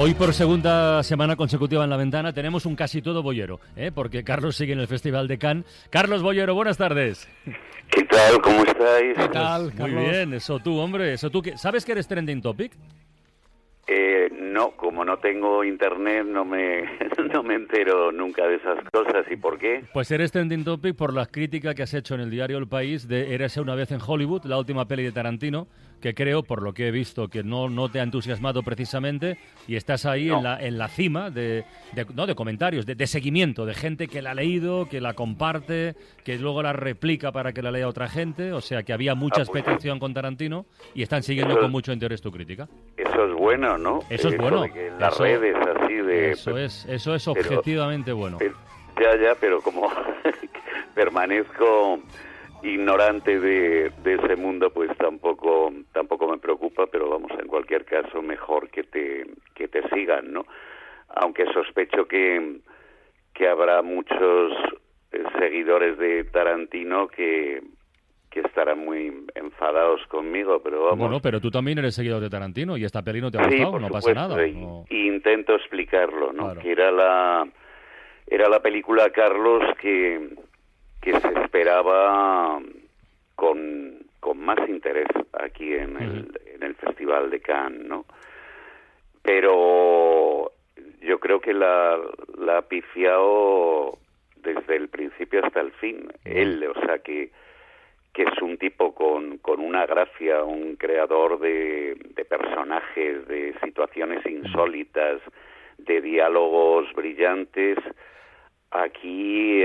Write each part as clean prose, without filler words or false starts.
Hoy por segunda semana consecutiva en La Ventana tenemos un casi todo boyero, porque Carlos sigue en el Festival de Cannes. Carlos Boyero, buenas tardes. ¿Qué tal? ¿Cómo estáis? ¿Qué tal, Carlos? Muy bien, eso tú, hombre, eso tú. ¿Sabes que eres trending topic? No, como no tengo internet, no me entero nunca de esas cosas. ¿Y por qué? Pues eres trending topic por la crítica que has hecho en el diario El País de Érase una vez en Hollywood, la última peli de Tarantino, que creo, por lo que he visto, que no te ha entusiasmado precisamente, y estás ahí No. en la cima de comentarios, de seguimiento, de gente que la ha leído, que la comparte, que luego la replica para que la lea otra gente, o sea que había mucha expectación con Tarantino y están siguiendo con mucho interés tu crítica. Eso es bueno, ¿no? Eso es bueno. De que en las redes así de... Eso es objetivamente bueno. Pero como permanezco ignorante de ese mundo, pues tampoco me preocupa, pero vamos, en cualquier caso mejor que te sigan, ¿no? Aunque sospecho que habrá muchos seguidores de Tarantino que estarán muy enfadados conmigo, pero vamos. Bueno, pero tú también eres seguidor de Tarantino y esta peli no te ha gustado, por no supuesto, pasa nada. Y intento explicarlo, ¿no? Claro. Que era la película, Carlos, que se esperaba con más interés aquí en el Festival de Cannes, ¿no? Pero yo creo que la ha pifiado desde el principio hasta el fin. Él, o sea, que es un tipo con una gracia, un creador de personajes, de situaciones insólitas, de diálogos brillantes. Aquí,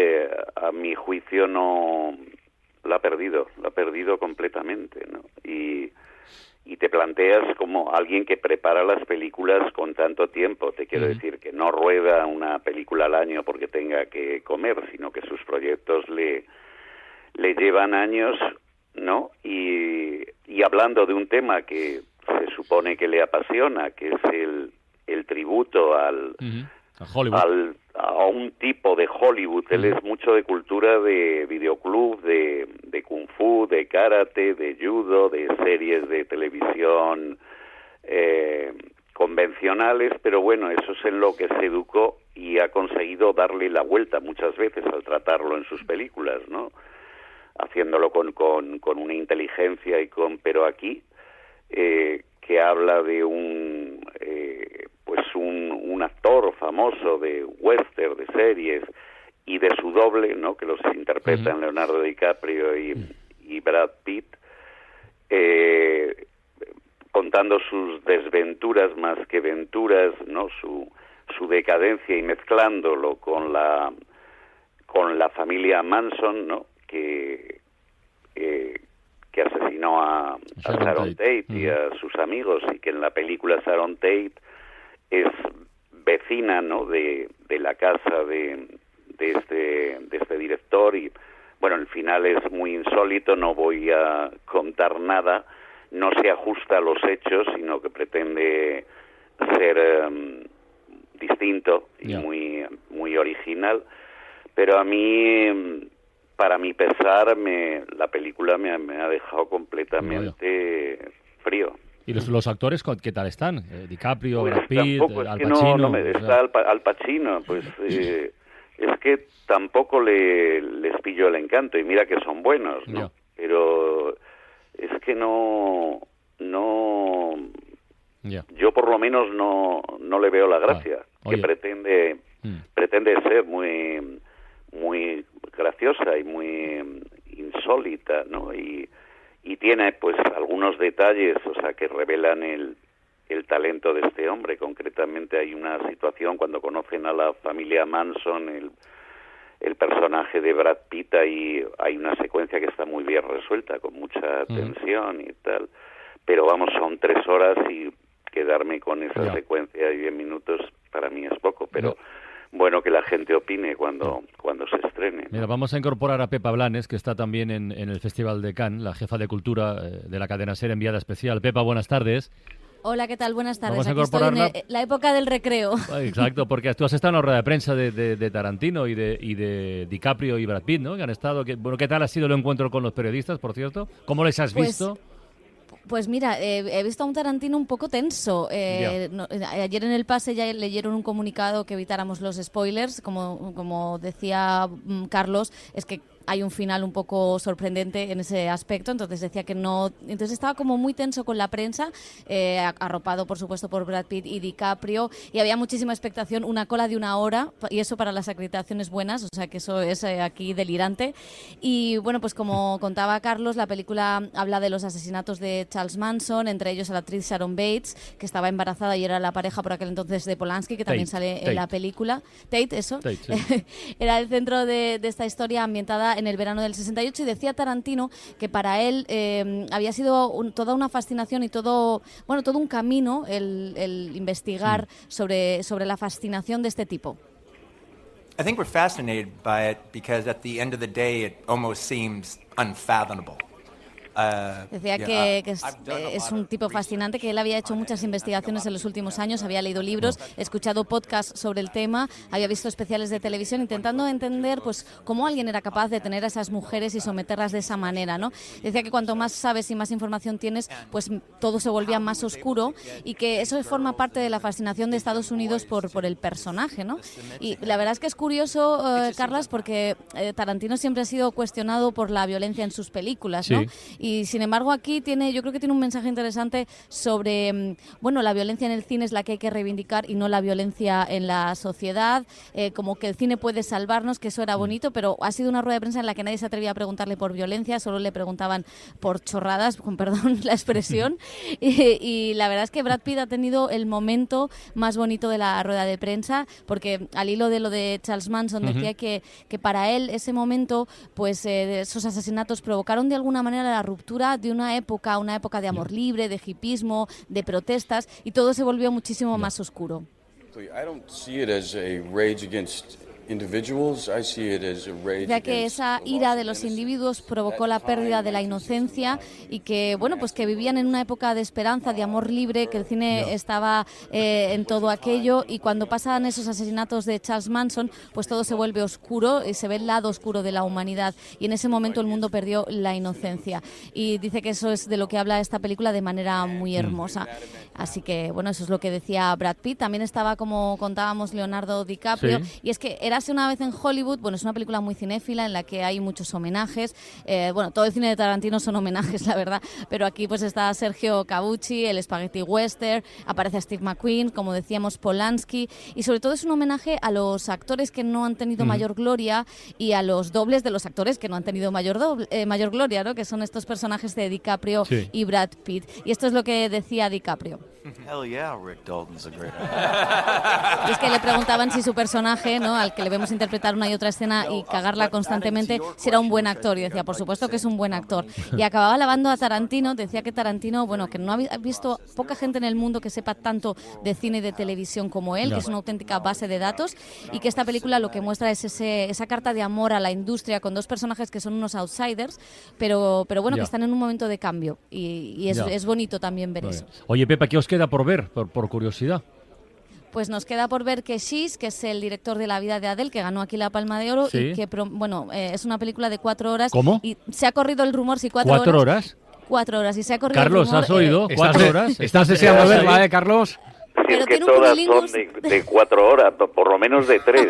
a mi juicio, no la ha perdido completamente, ¿no? Y te planteas como alguien que prepara las películas con tanto tiempo. Te quiero decir que no rueda una película al año porque tenga que comer, sino que sus proyectos le llevan años, ¿no? Y hablando de un tema que se supone que le apasiona, que es el tributo a Hollywood, a un tipo de Hollywood. Él es mucho de cultura de videoclub, de kung fu, de karate, de judo, de series de televisión convencionales, pero bueno, eso es en lo que se educó y ha conseguido darle la vuelta muchas veces al tratarlo en sus películas, ¿no? Haciéndolo con una inteligencia pero aquí que habla de un actor famoso de western, de series, y de su doble, ¿no? Que los interpretan Leonardo DiCaprio y Brad Pitt, contando sus desventuras más que venturas, ¿no? Su decadencia, y mezclándolo con la familia Manson, ¿no? Que asesinó a Sharon Tate y a sus amigos, y que en la película Sharon Tate es vecina, ¿no? de la casa de este director. Y bueno, el final es muy insólito, no voy a contar nada, no se ajusta a los hechos, sino que pretende ser distinto y muy original. Pero a mí, para mi pesar, la película me ha dejado completamente frío. ¿Y los actores qué tal están? DiCaprio, Pues Brad Pitt, Al Pacino. Está Al Pacino, pues es que tampoco les pilló el encanto, y mira que son buenos, ¿no? Pero es que no yo por lo menos no le veo la gracia. Que pretende ser muy graciosa y muy insólita, ¿no? Y tiene pues algunos detalles, o sea, que revelan el talento de este hombre. Concretamente hay una situación cuando conocen a la familia Manson, el personaje de Brad Pitt, y hay una secuencia que está muy bien resuelta, con mucha tensión y tal. Pero vamos, son 3 horas y quedarme con esa secuencia de 10 minutos para mí es poco, pero bueno, que la gente opine cuando se estrene. Mira, vamos a incorporar a Pepa Blanes, que está también en el Festival de Cannes, la jefa de cultura de la cadena SER, enviada especial. Pepa, buenas tardes. Hola, ¿qué tal? Buenas tardes. Vamos a Aquí estoy incorporarla. en la época del recreo. Exacto, porque tú has estado en la rueda de prensa de Tarantino y de DiCaprio y Brad Pitt, ¿no? Que han estado. ¿Qué tal ha sido el encuentro con los periodistas, por cierto? ¿Cómo les has visto? Pues mira, he visto a un Tarantino un poco tenso. Ayer en el pase ya leyeron un comunicado que evitáramos los spoilers. Como decía Carlos, es que hay un final un poco sorprendente en ese aspecto, entonces decía que no... Entonces estaba como muy tenso con la prensa, arropado por supuesto por Brad Pitt y DiCaprio, y había muchísima expectación, una cola de 1 hora, y eso para las acreditaciones buenas, o sea que eso es aquí delirante. Y bueno, pues como contaba Carlos, la película habla de los asesinatos de Charles Manson, entre ellos a la actriz Sharon Bates, que estaba embarazada y era la pareja por aquel entonces de Polanski, que también sale en la película. Tate, eso. Tate, sí. Era el centro de esta historia ambientada en el verano del 68, y decía Tarantino que para él había sido toda una fascinación y todo un camino el investigar sobre la fascinación de este tipo. I think we're fascinated by it because at the end of the day it almost seems unfathomable. Decía que es un tipo fascinante, que él había hecho muchas investigaciones en los últimos años, había leído libros, escuchado podcasts sobre el tema, había visto especiales de televisión intentando entender pues cómo alguien era capaz de tener a esas mujeres y someterlas de esa manera, ¿no? Decía que cuanto más sabes y más información tienes, pues todo se volvía más oscuro, y que eso forma parte de la fascinación de Estados Unidos por el personaje, ¿no? Y la verdad es que es curioso, Carlas, porque Tarantino siempre ha sido cuestionado por la violencia en sus películas, ¿no? Sí. Y sin embargo aquí yo creo que tiene un mensaje interesante sobre, la violencia en el cine es la que hay que reivindicar y no la violencia en la sociedad, como que el cine puede salvarnos, que eso era bonito, pero ha sido una rueda de prensa en la que nadie se atrevía a preguntarle por violencia, solo le preguntaban por chorradas, con perdón la expresión, y la verdad es que Brad Pitt ha tenido el momento más bonito de la rueda de prensa, porque al hilo de lo de Charles Manson decía que para él ese momento, pues esos asesinatos provocaron de alguna manera la ruptura de una época de amor libre, de hipismo, de protestas, y todo se volvió muchísimo más oscuro. I don't see it as a rage against individuals. I see it as a rage Ya que esa ira de los individuos provocó la pérdida de la inocencia, y que pues que vivían en una época de esperanza, de amor libre, que el cine estaba en todo aquello, y cuando pasan esos asesinatos de Charles Manson, pues todo se vuelve oscuro y se ve el lado oscuro de la humanidad, y en ese momento el mundo perdió la inocencia, y dice que eso es de lo que habla esta película de manera muy hermosa. Así que eso es lo que decía Brad Pitt. También estaba, como contábamos, Leonardo DiCaprio, y es que Érase una vez en Hollywood, es una película muy cinéfila en la que hay muchos homenajes. Todo el cine de Tarantino son homenajes, la verdad, pero aquí pues está Sergio Cavucci, el Spaghetti Western, aparece Steve McQueen, como decíamos, Polanski, y sobre todo es un homenaje a los actores que no han tenido mayor gloria y a los dobles de los actores que no han tenido mayor gloria, ¿no? Que son estos personajes de DiCaprio y Brad Pitt. Y esto es lo que decía DiCaprio. Hell yeah, Rick Dalton's a great Y es que le preguntaban si su personaje, ¿no?, al que le vemos interpretar una y otra escena y cagarla constantemente, si era un buen actor, y decía, por supuesto que es un buen actor. Y acababa alabando a Tarantino, decía que Tarantino, que no ha visto poca gente en el mundo que sepa tanto de cine y de televisión como él, que es una auténtica base de datos, y que esta película lo que muestra es esa carta de amor a la industria, con dos personajes que son unos outsiders, pero que están en un momento de cambio, y es bonito también ver eso. Oye, Pepa, ¿qué os queda por ver, por curiosidad? Pues nos queda por ver que She's, que es el director de La vida de Adele, que ganó aquí la Palma de Oro, y que es una película de 4 horas. ¿Cómo? Y se ha corrido el rumor, si 4 ¿4 horas? 4 horas, y se ha corrido Carlos, el rumor. ¿has oído? 4 horas. Estás deseando verla, Carlos. Si es que todas son de 4 horas, por lo menos de 3.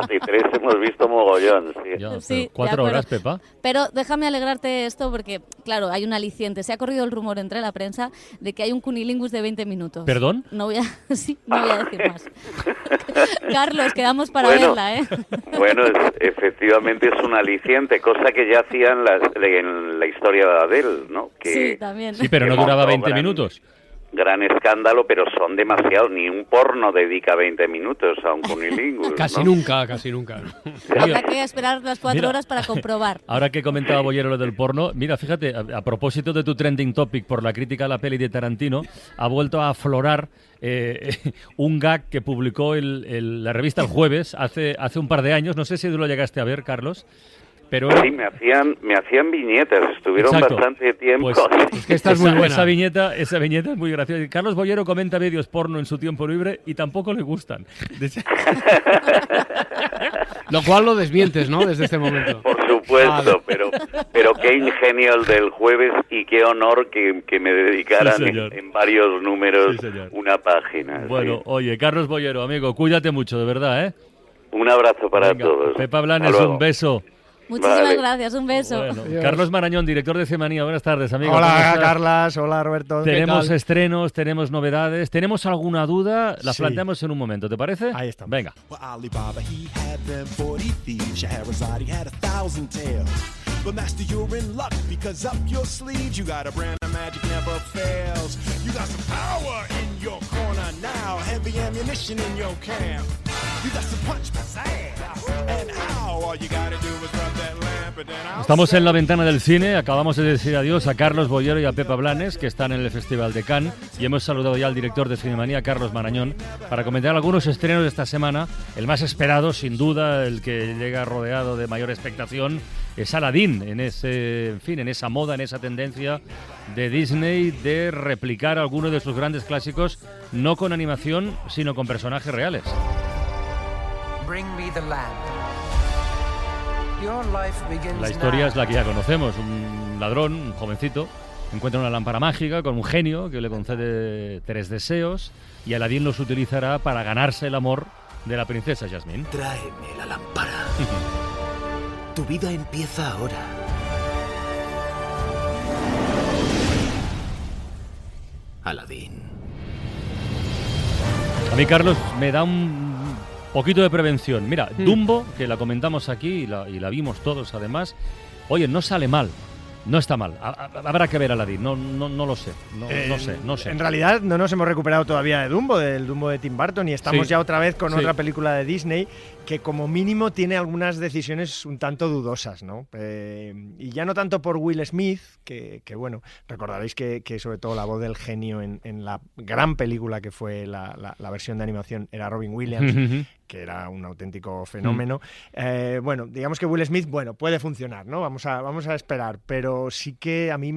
De 3 hemos visto mogollón. Sí, 4 horas, Pepa. Pero déjame alegrarte esto, porque, claro, hay un aliciente. Se ha corrido el rumor entre la prensa de que hay un cunilingus de 20 minutos. ¿Perdón? No voy a decir más. Carlos, quedamos para verla, ¿eh? Efectivamente es un aliciente, cosa que ya hacían en la historia de Adele, ¿no? Sí, también. Sí, pero no duraba 20 minutos. Gran escándalo, pero son demasiados. Ni un porno dedica 20 minutos a un cunilingus. Casi nunca. Habrá que esperar las 4 horas para comprobar. Ahora que comentaba Bollero lo del porno, mira, fíjate, a propósito de tu trending topic por la crítica a la peli de Tarantino, ha vuelto a aflorar un gag que publicó la revista El Jueves hace un par de años. No sé si tú lo llegaste a ver, Carlos. Pero sí, me hacían viñetas, estuvieron bastante tiempo. Pues, es que esta es muy buena. Esa viñeta es muy graciosa. Carlos Bollero comenta vídeos porno en su tiempo libre y tampoco le gustan. Lo cual lo desmientes, ¿no? Desde este momento. Por supuesto, pero qué ingenio el del jueves y qué honor que me dedicaran en varios números una página. Bueno, oye, Carlos Boyero, amigo, cuídate mucho, de verdad, ¿eh? Un abrazo para todos. Pepa Blanes, un beso. Muchísimas gracias, un beso. Bueno, Carlos Marañón, director de Cinemanía, buenas tardes, amigo. Hola, Carlas, hola, Roberto. Tenemos estrenos, tenemos novedades, ¿tenemos alguna duda? La planteamos en un momento, ¿te parece? Ahí está. Venga. But master, you're in luck because up your sleeves you got a brand of magic never fails. You got some power in your corner now, heavy ammunition in your camp. You got some punch pizzazz, and how all you gotta do is rub that lamp and then I'll Estamos en la ventana del cine, acabamos de decir adiós a Carlos Boyero y a Pepa Blanes, que están en el Festival de Cannes, y hemos saludado ya al director de Cinemanía, Carlos Marañón, para comentar algunos estrenos de esta semana. El más esperado, sin duda, el que llega rodeado de mayor expectación, es Aladdin, en esa moda, en esa tendencia de Disney de replicar algunos de sus grandes clásicos, no con animación, sino con personajes reales. La historia es la que ya conocemos. Un ladrón, un jovencito, encuentra una lámpara mágica con un genio que le concede 3 deseos y Aladdin los utilizará para ganarse el amor de la princesa Jasmine. Tráeme la lámpara. Tu vida empieza ahora. Aladdin. A mí, Carlos, me da un poquito de prevención. Mira, Dumbo, que la comentamos aquí y la vimos todos además, oye, no sale mal. No está mal. Habrá que ver a Aladdin. No lo sé. No sé. En realidad no nos hemos recuperado todavía de Dumbo, del Dumbo de Tim Burton, y estamos ya otra vez con otra película de Disney que como mínimo tiene algunas decisiones un tanto dudosas, ¿no? Y ya no tanto por Will Smith, que bueno, recordaréis que sobre todo la voz del genio en la gran película que fue la versión de animación era Robin Williams, que era un auténtico fenómeno. Bueno, digamos que Will Smith, puede funcionar, ¿no? Vamos a esperar, pero sí que a mí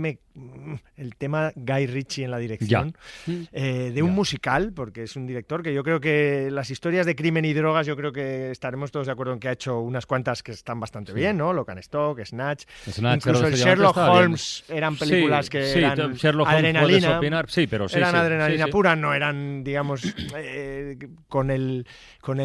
el tema Guy Ritchie en la dirección de un musical, porque es un director que yo creo que las historias de crimen y drogas, yo creo que estaremos todos de acuerdo en que ha hecho unas cuantas que están bastante bien, ¿no? Lock and Stock, Snatch, incluso el Sherlock Holmes eran películas que eran Sherlock adrenalina, eran adrenalina pura, no eran, digamos, con el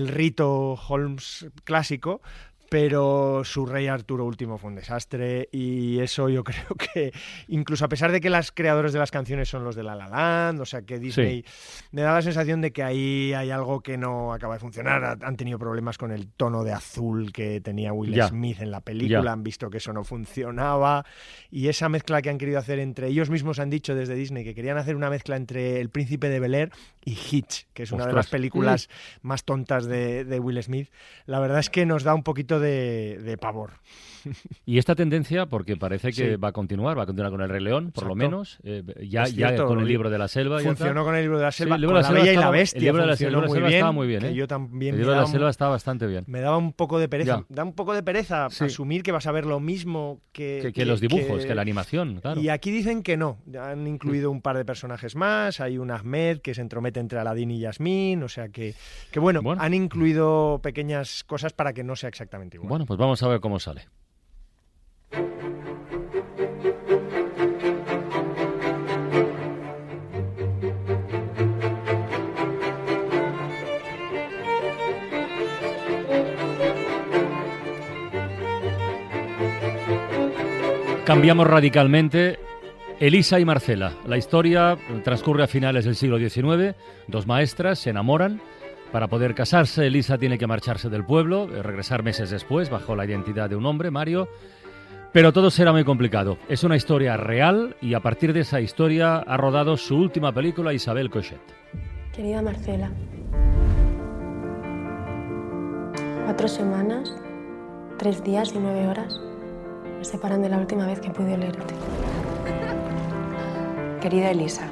rito Holmes clásico. Pero su Rey Arturo último fue un desastre y eso yo creo que, incluso a pesar de que los creadores de las canciones son los de La La Land, o sea que Disney me da la sensación de que ahí hay algo que no acaba de funcionar. Han tenido problemas con el tono de azul que tenía Will Smith en la película, han visto que eso no funcionaba y esa mezcla que han querido hacer entre ellos mismos, han dicho desde Disney que querían hacer una mezcla entre El Príncipe de Bel-Air y Hitch, que es una de las películas más tontas de Will Smith. La verdad es que nos da un poquito de pavor. Y esta tendencia, porque parece que va a continuar con El Rey León, por lo menos, ya con El Libro de la Selva. Funcionó con El Libro de la Selva, con La Bella y la Bestia. El Libro de la Selva estaba muy bien, que yo también El Libro de la Selva estaba bastante bien. Me daba un poco de pereza. Da un poco de pereza asumir que vas a ver lo mismo que los dibujos, que la animación, claro. Y aquí dicen que no. Han incluido un par de personajes más. Hay un Ahmed que se entromete entre Aladdin y Yasmín. O sea que bueno, han incluido pequeñas cosas para que no sea exactamente igual. Bueno, pues vamos a ver cómo sale. Cambiamos radicalmente. Elisa y Marcela. La historia transcurre a finales del siglo XIX. 2 maestras se enamoran. Para poder casarse, Elisa tiene que marcharse del pueblo, regresar meses después bajo la identidad de un hombre, Mario. Pero todo será muy complicado. Es una historia real y a partir de esa historia ha rodado su última película, Isabel Cochet. Querida Marcela, 4 semanas, 3 días y 9 horas me separan de la última vez que pude leerte. Querida Elisa,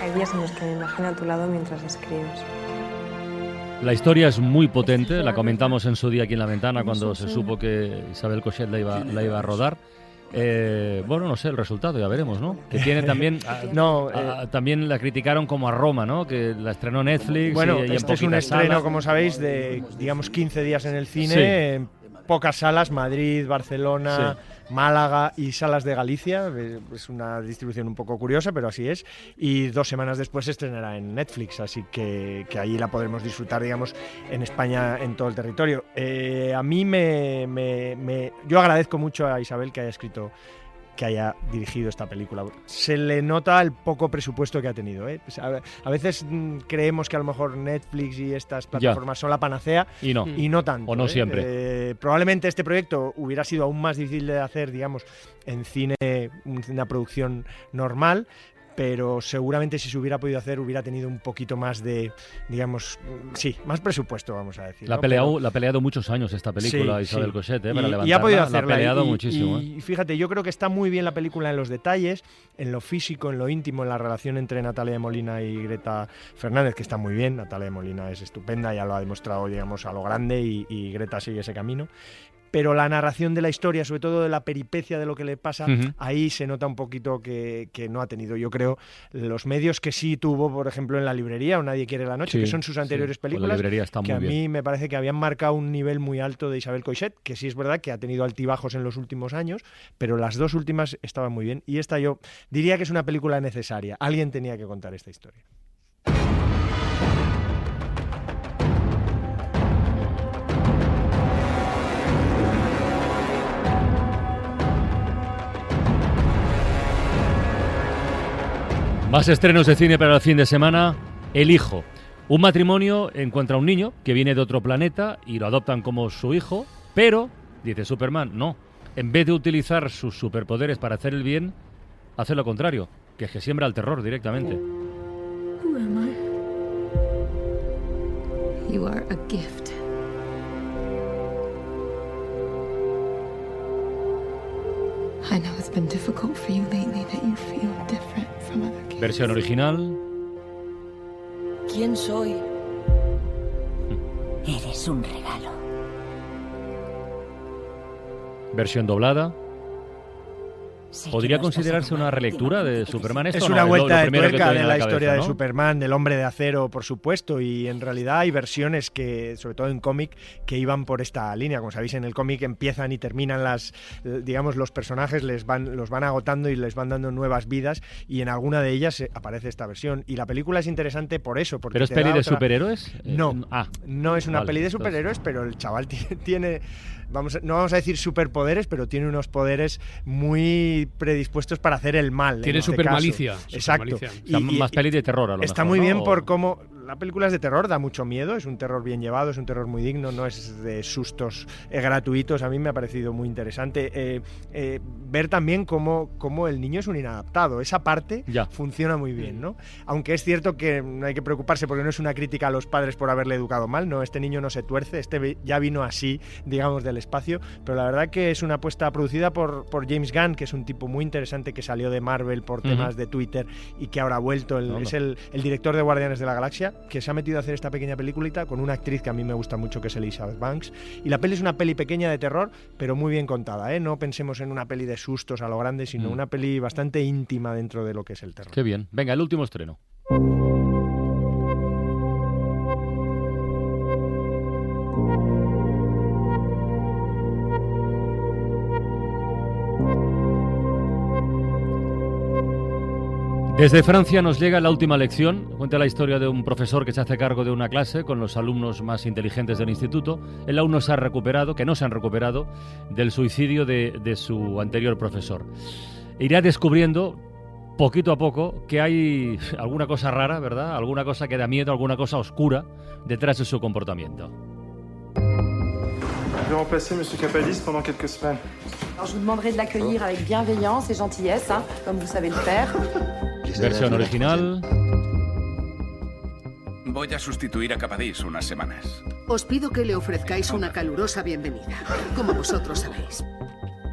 hay días en los que me imagino a tu lado mientras escribes. La historia es muy potente, la comentamos en su día aquí en La Ventana cuando se supo que Isabel Cochet la iba a rodar. Bueno, no sé el resultado, ya veremos, ¿no? Que tiene también... también la criticaron como a Roma, ¿no? Que la estrenó Netflix. Bueno, y este es un estreno, como sabéis, de, digamos, 15 días en el cine, en pocas salas, Madrid, Barcelona... Málaga y salas de Galicia, es una distribución un poco curiosa, pero así es, y 2 semanas después se estrenará en Netflix, así que ahí la podremos disfrutar, digamos, en España, en todo el territorio. A mí yo agradezco mucho a Isabel que haya escrito, que haya dirigido esta película. Se le nota el poco presupuesto que ha tenido, ¿eh? Pues a veces creemos que a lo mejor Netflix y estas plataformas son la panacea y no tanto. O no siempre. Probablemente este proyecto hubiera sido aún más difícil de hacer, digamos, en cine, una producción normal, pero seguramente si se hubiera podido hacer hubiera tenido un poquito más de, digamos, más presupuesto, vamos a decir. La ha peleado muchos años esta película, Isabel Coixet, para levantarla. Y ha podido hacerla. La ha peleado muchísimo. Y fíjate, yo creo que está muy bien la película en los detalles, en lo físico, en lo íntimo, en la relación entre Natalia de Molina y Greta Fernández, que está muy bien. Natalia de Molina es estupenda, ya lo ha demostrado, digamos, a lo grande, y Greta sigue ese camino. Pero la narración de la historia, sobre todo de la peripecia de lo que le pasa, ahí se nota un poquito que no ha tenido, yo creo, los medios que sí tuvo, por ejemplo, en La librería o Nadie quiere la noche, que son sus anteriores películas, La librería está que muy a mí bien. me parece que habían marcado un nivel muy alto de Isabel Coixet, que sí es verdad que ha tenido altibajos en los últimos años, pero las 2 últimas estaban muy bien. Y esta yo diría que es una película necesaria. Alguien tenía que contar esta historia. Más estrenos de cine para el fin de semana. El hijo. Un matrimonio encuentra un niño que viene de otro planeta y lo adoptan como su hijo, pero, dice Superman, no. En vez de utilizar sus superpoderes para hacer el bien, hace lo contrario, que es que siembra el terror directamente. Who am I? You are a gift. I know it's been difficult for you lately that you feel different from other kids. Versión original. ¿Quién soy? Eres un regalo. Versión doblada. ¿Podría considerarse una relectura de Superman esto? Es una vuelta de tuerca de la historia de Superman, del Hombre de Acero, por supuesto, y en realidad hay versiones que, sobre todo en cómic, que iban por esta línea. Como sabéis, en el cómic empiezan y terminan los personajes, los van agotando y les van dando nuevas vidas, y en alguna de ellas aparece esta versión. Y la película es interesante por eso. Porque ¿Pero es peli de superhéroes? No, no es una peli de superhéroes, pero el chaval tiene... no vamos a decir superpoderes, pero tiene unos poderes muy predispuestos para hacer el mal. Tiene supermalicia. Exacto. Más peli de terror, a lo está mejor, muy bien ¿no? por cómo... La película es de terror, da mucho miedo, es un terror bien llevado, es un terror muy digno, no es de sustos gratuitos. A mí me ha parecido muy interesante ver también cómo el niño es un inadaptado. Esa parte funciona muy bien, ¿no? Aunque es cierto que no hay que preocuparse porque no es una crítica a los padres por haberle educado mal, no, este niño no se tuerce, este ya vino así, digamos, del espacio, pero la verdad que es una apuesta producida por James Gunn, que es un tipo muy interesante que salió de Marvel por temas de Twitter y que ahora ha vuelto, es el director de Guardianes de la Galaxia, que se ha metido a hacer esta pequeña peliculita con una actriz que a mí me gusta mucho, que es Elizabeth Banks, y la peli es una peli pequeña de terror, pero muy bien contada, ¿eh? No pensemos en una peli de sustos a lo grande, sino una peli bastante íntima dentro de lo que es el terror. Qué bien. Venga, el último estreno. Desde Francia nos llega la última lección. Cuenta la historia de un profesor que se hace cargo de una clase con los alumnos más inteligentes del instituto. Él aún no se ha recuperado, del suicidio de su anterior profesor. Irá descubriendo poquito a poco que hay alguna cosa rara, ¿verdad? Alguna cosa que da miedo, alguna cosa oscura detrás de su comportamiento. Je vais remplacer M. Capaldi pendant quelques semaines. Alors, je vous demanderai de l'accueillir avec bienveillance et gentillesse, hein, comme vous savez le faire. Versión original. Voy a sustituir a Capadís unas semanas. Os pido que le ofrezcáis una calurosa bienvenida, como vosotros sabéis.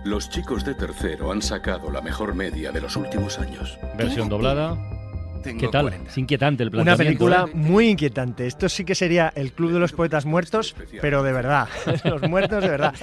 Los chicos de tercero han sacado la mejor media de los últimos años. Versión doblada. ¿Qué tal? 40. Es inquietante el planteamiento. Una película muy inquietante. Esto sí que sería el Club de los Poetas Muertos, pero de verdad. Los muertos de verdad.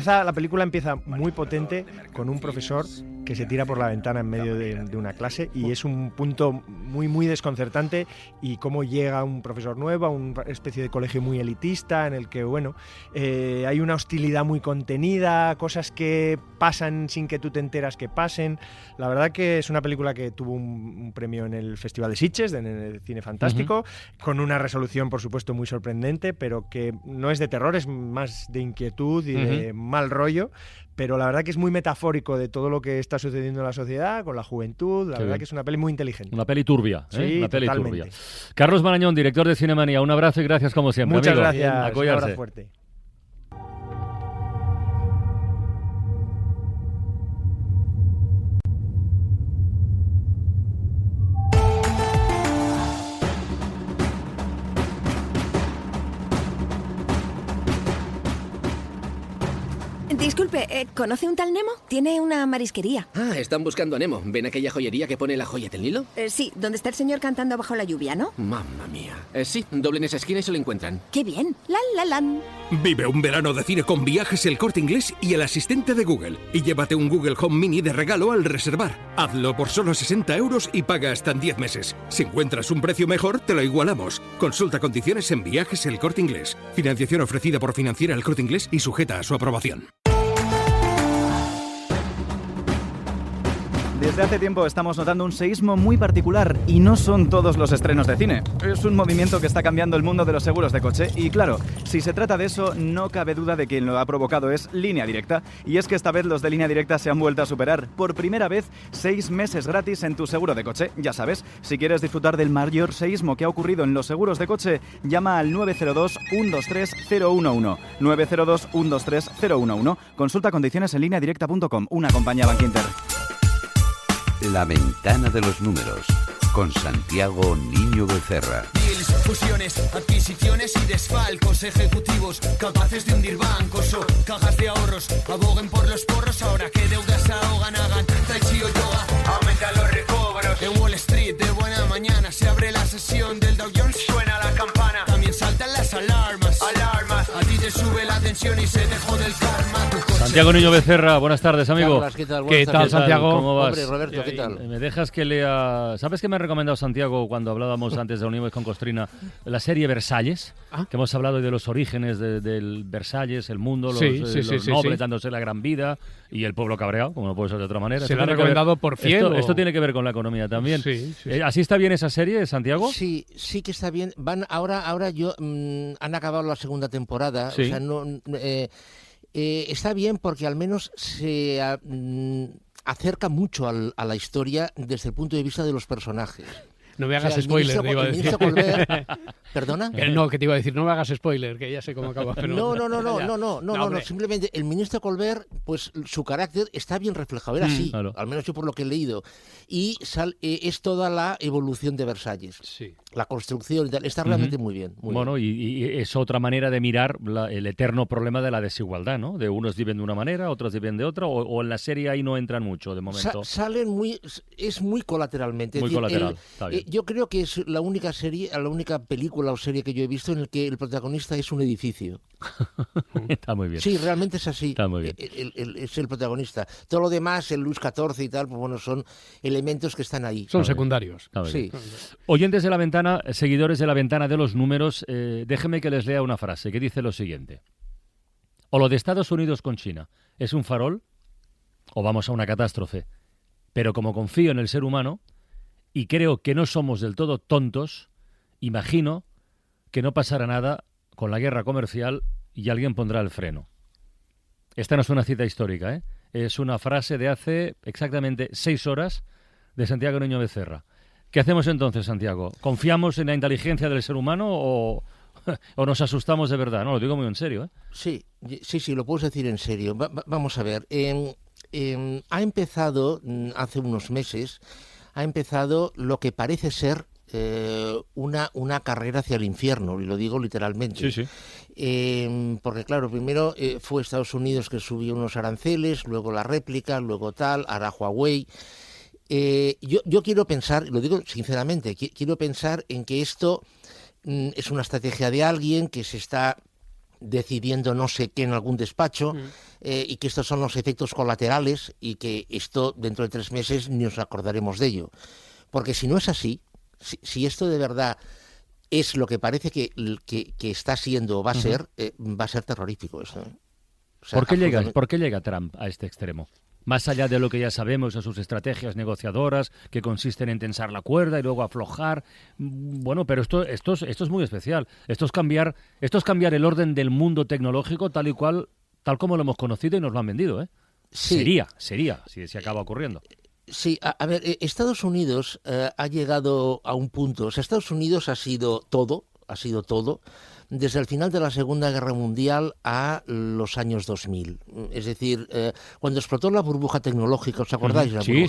La película empieza muy potente con un profesor que se tira por la ventana en medio de una clase y es un punto muy, muy desconcertante, y cómo llega un profesor nuevo a una especie de colegio muy elitista en el que, bueno, hay una hostilidad muy contenida, cosas que pasan sin que tú te enteras que pasen. La verdad que es una película que tuvo un premio en el Festival de Sitges, en el Cine Fantástico, con una resolución, por supuesto, muy sorprendente, pero que no es de terror, es más de inquietud y de mal rollo. Pero la verdad que es muy metafórico de todo lo que está sucediendo en la sociedad, con la juventud. La verdad que es una peli muy inteligente. Una peli turbia, ¿eh? Sí, una peli totalmente. turbia. Carlos Marañón, director de Cinemanía, un abrazo y gracias como siempre. Muchas amigo. gracias. Un abrazo fuerte. Disculpe, ¿conoce un tal Nemo? Tiene una marisquería. Ah, están buscando a Nemo. ¿Ven aquella joyería que pone la joya del Nilo? Sí, donde está el señor cantando bajo la lluvia, ¿no? Mamma mía. Sí, doblen esa esquina y se lo encuentran. ¡Qué bien! ¡Lan! Vive un verano de cine con Viajes El Corte Inglés y el asistente de Google. Y llévate un Google Home Mini de regalo al reservar. Hazlo por solo 60 € y paga hasta en 10 meses. Si encuentras un precio mejor, te lo igualamos. Consulta condiciones en Viajes El Corte Inglés. Financiación ofrecida por Financiera El Corte Inglés y sujeta a su aprobación. Desde hace tiempo estamos notando un seísmo muy particular y no son todos los estrenos de cine. Es un movimiento que está cambiando el mundo de los seguros de coche y claro, si se trata de eso, no cabe duda de que quien lo ha provocado es Línea Directa. Y es que esta vez los de Línea Directa se han vuelto a superar. Por primera vez, 6 meses gratis en tu seguro de coche. Ya sabes, si quieres disfrutar del mayor seísmo que ha ocurrido en los seguros de coche, llama al 902-123-011. 902-123-011. Consulta condiciones en lineadirecta.com, una compañía Bankinter. La ventana de los números, con Santiago Niño Becerra. Deals, fusiones, adquisiciones y desfalcos ejecutivos capaces de hundir bancos o cajas de ahorros. Aboguen por los porros ahora que deudas se ahogan. Hagan tai chi o yoga, aumentan los recobros. En Wall Street de buena mañana se abre la sesión del Dow Jones, suena la campana. También saltan las alarmas. A ti te sube la tensión y se te jode el karma. Santiago Niño Becerra, buenas tardes, amigo. Carlos, ¿qué tal? ¿Qué tal, Santiago? ¿Cómo vas? Hombre, Roberto, ¿qué tal? Me dejas que lea... ¿Sabes qué me ha recomendado Santiago cuando hablábamos antes de Unimos con Costrina? La serie Versalles, que hemos hablado de los orígenes del Versalles, el mundo, los nobles dándose la gran vida y el pueblo cabreado, como no puede ser de otra manera. Se lo ha recomendado por fiel. Esto tiene que ver con la economía también. Sí. ¿Así está bien esa serie, Santiago? Sí que está bien. Ahora han acabado la segunda temporada. Sí. O sea, está bien porque al menos se acerca mucho a la historia desde el punto de vista de los personajes. No me hagas spoiler, te iba a decir. ¿Perdona? No, que te iba a decir, no me hagas spoiler, que ya sé cómo acaba. Pero No, simplemente el ministro Colbert, pues su carácter está bien reflejado, era así, claro. Al menos yo por lo que he leído. Y es toda la evolución de Versalles. Sí. La construcción y tal, está realmente muy bien. Y es otra manera de mirar el eterno problema de la desigualdad, ¿no? De unos viven de una manera, otros viven de otra, o en la serie ahí no entran mucho, de momento. Salen es muy colateralmente. Muy colateral, está bien. Yo creo que es la única película o serie que yo he visto en el que el protagonista es un edificio. Está muy bien. Sí, realmente es así. Está muy bien. Es el protagonista. Todo lo demás, el Luis XIV y tal, pues bueno, son elementos que están ahí. Son secundarios. Sí. Oyentes de La Ventana, seguidores de La Ventana de los números, déjenme que les lea una frase que dice lo siguiente. O lo de Estados Unidos con China es un farol o vamos a una catástrofe. Pero como confío en el ser humano y creo que no somos del todo tontos, imagino que no pasará nada con la guerra comercial y alguien pondrá el freno. Esta no es una cita histórica, ¿eh? Es una frase de hace exactamente 6 horas de Santiago Niño Becerra. ¿Qué hacemos entonces, Santiago? ¿Confiamos en la inteligencia del ser humano o nos asustamos de verdad? No, lo digo muy en serio, ¿eh? Sí, lo puedes decir en serio. Vamos a ver. Ha empezado, hace unos meses, lo que parece ser una carrera hacia el infierno, y lo digo literalmente. Sí. Porque claro, primero fue Estados Unidos que subió unos aranceles, luego la réplica, luego tal, ahora Huawei. Yo quiero pensar, y lo digo sinceramente, quiero pensar en que esto es una estrategia de alguien que se está decidiendo no sé qué en algún despacho y que estos son los efectos colaterales y que esto dentro de 3 meses ni nos acordaremos de ello. Porque si no es así, si esto de verdad es lo que parece que está siendo o va a ser, va a ser terrorífico eso. O sea, ¿Por qué llega Trump a este extremo? Más allá de lo que ya sabemos de sus estrategias negociadoras, que consisten en tensar la cuerda y luego aflojar. Bueno, pero esto es muy especial. Esto es cambiar el orden del mundo tecnológico tal como lo hemos conocido y nos lo han vendido, ¿eh? Sí. Sería, si acaba ocurriendo. Sí, a ver, Estados Unidos ha llegado a un punto. O sea, Estados Unidos ha sido todo, desde el final de la Segunda Guerra Mundial a los años 2000. Es decir, cuando explotó la burbuja tecnológica, ¿os acordáis? Sí.